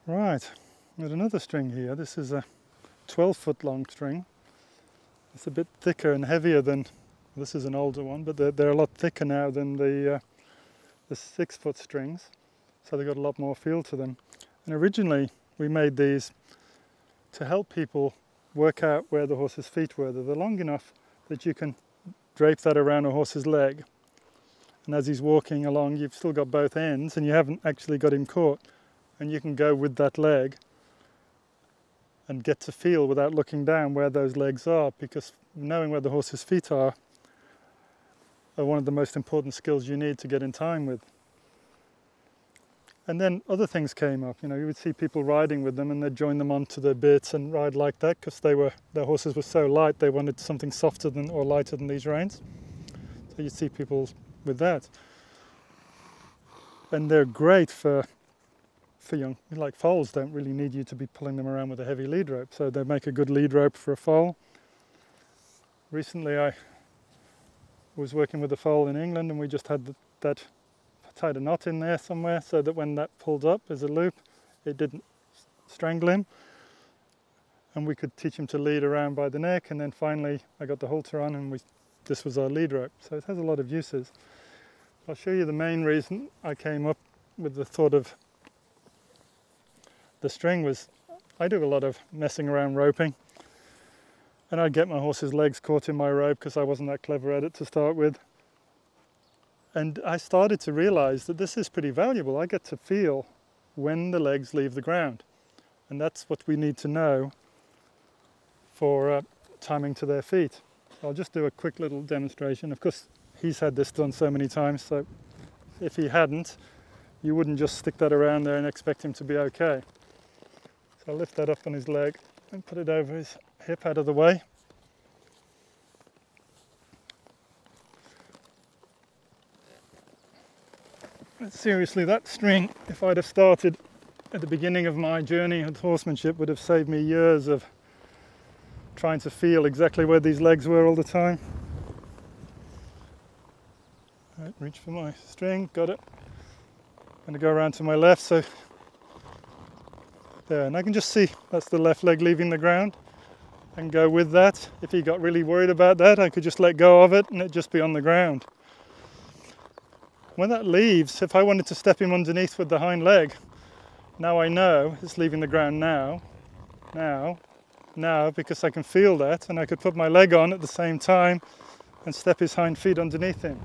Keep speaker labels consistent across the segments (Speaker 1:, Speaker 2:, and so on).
Speaker 1: Right, there's another string here. This is a 12-foot long string. It's a bit thicker and heavier than, this is an older one, but they're a lot thicker now than the 6-foot strings, so they've got a lot more feel to them. And originally we made these to help people work out where the horse's feet were. They're long enough that you can drape that around a horse's leg, and as he's walking along you've still got both ends and you haven't actually got him caught, and you can go with that leg and get to feel without looking down where those legs are, because knowing where the horse's feet are one of the most important skills you need to get in time with. And then other things came up. You know, you would see people riding with them and they'd join them onto their bits and ride like that because their horses were so light they wanted something softer than or lighter than these reins. So you'd see people with that. And they're great for young, like foals don't really need you to be pulling them around with a heavy lead rope, so they make a good lead rope for a foal. Recently I was working with a foal in England and we just had that tied a knot in there somewhere so that when that pulled up as a loop it didn't strangle him, and we could teach him to lead around by the neck. And then finally I got the halter on and this was our lead rope, so it has a lot of uses. I'll show you the main reason I came up with the thought of the string was I do a lot of messing around roping, and I'd get my horse's legs caught in my rope because I wasn't that clever at it to start with. And I started to realize that this is pretty valuable. I get to feel when the legs leave the ground, and that's what we need to know for timing to their feet. I'll just do a quick little demonstration. Of course, he's had this done so many times, so if he hadn't, you wouldn't just stick that around there and expect him to be okay. So I'll lift that up on his leg and put it over his hip out of the way. But seriously, that string, if I'd have started at the beginning of my journey with horsemanship, would have saved me years of trying to feel exactly where these legs were all the time. Right, reach for my string, got it. I'm going to go around to my left, so there, and I can just see that's the left leg leaving the ground and go with that. If he got really worried about that, I could just let go of it and it'd just be on the ground. When that leaves, if I wanted to step him underneath with the hind leg, now I know it's leaving the ground now, because I can feel that, and I could put my leg on at the same time and step his hind feet underneath him.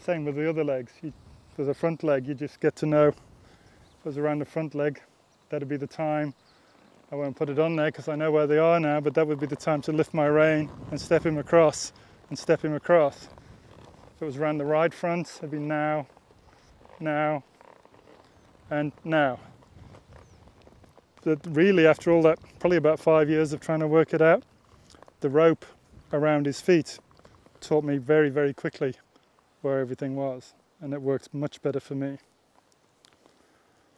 Speaker 1: Same with the other legs. For the front leg, you just get to know if it was around the front leg, that'd be the time. I won't put it on there because I know where they are now, but that would be the time to lift my rein and step him across and step him across. If it was around the right front, it'd be now, and now. But really, after all that, probably about 5 years of trying to work it out, the rope around his feet taught me very, very quickly where everything was, and it works much better for me.